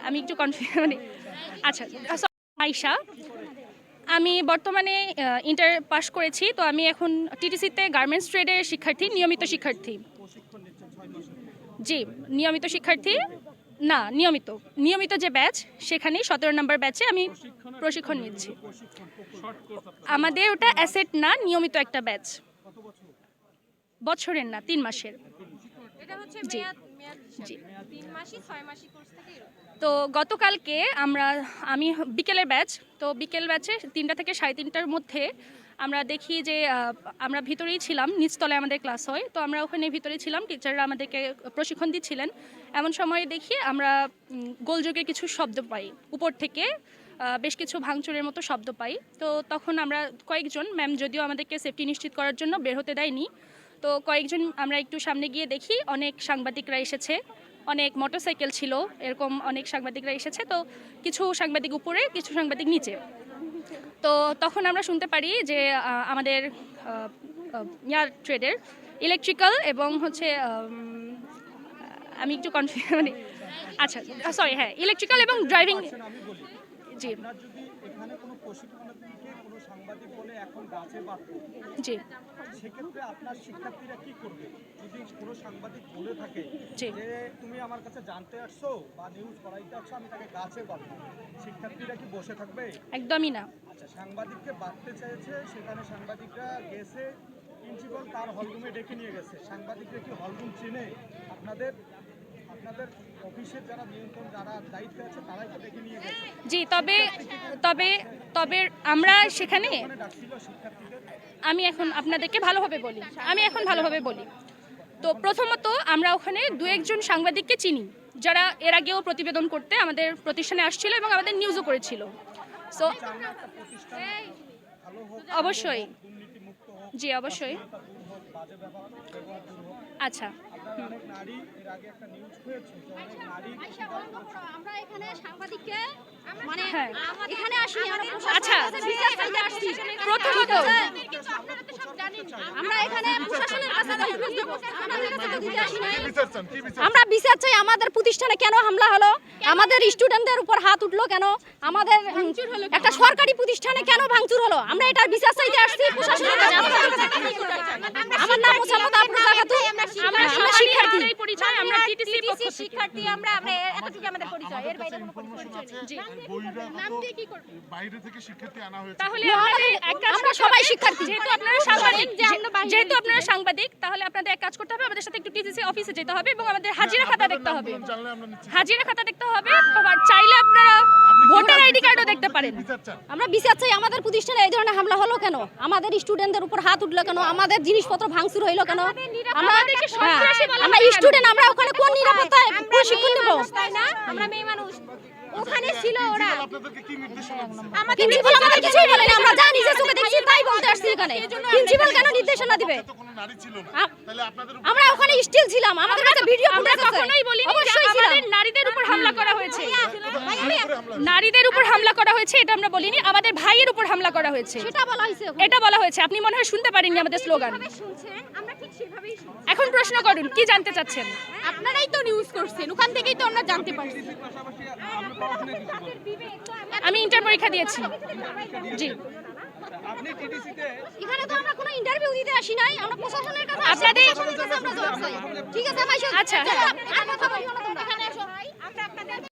আমি একটু কনফিউজ আচ্ছা আয়শা আমি বর্তমানে ইন্টার পাস করেছি। তো আমি এখন টিটিসিতে গার্মেন্টস ট্রেডের শিক্ষার্থী, নিয়মিত শিক্ষার্থী। জি, নিয়মিত শিক্ষার্থী না, নিয়মিত নিয়মিত যে ব্যাচ সেখানেই 17 নম্বর ব্যাচে আমি প্রশিক্ষণ নিচ্ছি। আমাদের ওটা অ্যাসেট না, নিয়মিত একটা ব্যাচ, বছরের না 3 মাসের। জি জি। তো গতকালকে আমি বিকেলের ব্যাচ, তো বিকেল ব্যাচে 3টা থেকে 3:30টার মধ্যে আমরা দেখি যে আমরা ভিতরেই ছিলাম, নিচতলায় আমাদের ক্লাস হয়, তো আমরা ওখানে ভিতরেই ছিলাম, টিচাররা আমাদেরকে প্রশিক্ষণ দিচ্ছিলেন। এমন সময় দেখি আমরা গোলযোগের কিছু শব্দ পাই, উপর থেকে বেশ কিছু ভাঙচুরের মতো শব্দ পাই। তো তখন আমরা কয়েকজন, ম্যাম যদিও আমাদেরকে সেফটি নিশ্চিত করার জন্য বের হতে দেয়নি, তো কয়েকজন আমরা একটু সামনে গিয়ে দেখি অনেক সাংবাদিকরা এসেছে, অনেক মোটরসাইকেল ছিল, এরকম অনেক সাংবাদিকরা এসেছে। তো কিছু সাংবাদিক উপরে, কিছু সাংবাদিক নিচে। তো তখন আমরা শুনতে পারি যে আমাদের ট্রেডের ইলেকট্রিক্যাল এবং হচ্ছে আমি একটু কনফিউজ আচ্ছা সরি, হ্যাঁ, ইলেকট্রিক্যাল এবং ড্রাইভিং। জি জি সেক্ষেত্রে আপনার শিক্ষার্থীরা কি করবে যদি কোনো সাংবাদিক বলে থাকে যে তুমি আমার কাছে জানতে আসছো বা নিউজ করাইতে আসছো, আমি তাকে গাছে বাঁধবো, শিক্ষার্থীরা কি বসে থাকবে? একদমই না। আচ্ছা, সাংবাদিককে বাঁধতে চাইছে, সেখানে সাংবাদিকরা গেছে, প্রিন্সিপাল তার হলরুমে ডেকে নিয়ে গেছে। সাংবাদিকরা কি হলরুম চেনে? আপনাদের অফিসের যারা নিয়ন্ত্রণ, যারা দায়িত্বে আছে, তারাই তো ডেকে নিয়ে গেছে। জি, তবে তবে তবে আমরা সেখানে, আমি এখন আপনাদেরকে ভালোভাবে বলি, তো প্রথমত আমরা ওখানে 2-1 জন সাংবাদিককে চিনি, যারা এর আগেও প্রতিবেদন করতে আমাদের প্রতিষ্ঠানে আসছিল এবং আমাদের নিউজও করেছিল। সো অবশ্যই, জি অবশ্যই। আচ্ছা, আমরা এখানে সাংবাদিককে মানে হ্যাঁ, এখানে আসি, আচ্ছা প্রথমত আমরা এখানে প্রশাসনের কাছে আমরা বিচার চাই। আমাদের প্রতিষ্ঠানে কেন হামলা হলো, আমাদের স্টুডেন্টদের উপর হাত উঠলো কেন, আমাদের একটা সরকারি প্রতিষ্ঠানে কেন ভাঙচুর হলো, আমরা এটার বিচার চাইতে আসছি প্রশাসনের কাছে। আমার নাম মোসাম্মদ আফরোজা খাতুন, আমরা শিক্ষার্থী, আমরা টিটিসি শিক্ষার্থী, আমরা এতটুকু আমাদের পরিচয়, এর বাইরে কোনো পরিচয় নেই। জি, নাম দিয়ে কি করব? বাইরে থেকে শিক্ষার্থী আনা হয়েছে। তাহলে আমরা সবাই শিক্ষার্থী, যেহেতু আপনারা সাংবাদিক, তাহলে আপনাদের এক কাজ করতে হবে, আমাদের সাথে একটু টিটিসি অফিসে যেতে হবে এবং আমাদের হাজিরা খাতা দেখতে হবে, চাইলে আপনারা ভোটার আইডি কার্ডও দেখতে পারেন। আমরা বিচার চাই। আমাদের প্রতিষ্ঠানে এই ধরনের হামলা হলো কেন, আমাদের স্টুডেন্টদের উপর হাত উঠলো কেন, আমাদের জিনিসপত্র ভাঙচুর হইলো কেন, আমরা স্টুডেন্ট, আমরা ওখানে কোন নিরাপত্তায় প্রশিক্ষণ নেব? আমরা মেয়ে মানুষ, ওখানে ছিল ওরা, আপনাদেরকে কি নির্দেশনা দিয়েছে? প্রিন্সিপাল আমাদের কিছুই বলেনি, আমরা যা নিজে চোখে দেখছি তাই বলতে আসছি এখানে। প্রিন্সিপাল কেন নির্দেশনা দিবে? তো কোনো নারী ছিল না, তাহলে আপনাদের আমরা ওখানে স্টিল ছিলাম, আমাদের কাছে ভিডিও ফুটেজ আছে। কখনোই বলিনি যে অবশ্যই ছিলাম। আমাদের নারীদের উপর হামলা করা হয়েছে, নারীদের উপর হামলা করা হয়েছে এটা আমরা বলিনি, আমাদের ভাইয়ের উপর হামলা করা হয়েছে সেটা বলা হয়েছে, এটা বলা হয়েছে। আপনি মনে হয় শুনতে পারেননি আমাদের স্লোগান। শুনছেন, আমরা ঠিক সেভাবেই শুনছি। এখন প্রশ্ন করুন, কি জানতে চাচ্ছেন? আপনারাই তো নিউজ করছেন, ওখান থেকেই তো আমরা জানতে পারছি। আমি ইন্টার পরীক্ষা দিয়েছি। জি, এখানে তো আমরা কোনো ইন্টারভিউ দিতে আসি নাই, আমরা প্রশাসনের কাছে আপনাদের- প্রশাসনের কাছে আমরা জবাব চাই। ঠিক আছে ভাই, আচ্ছা। আর কথা বলবো না তোমরা। এখানে এসো, আমরা আপনাদের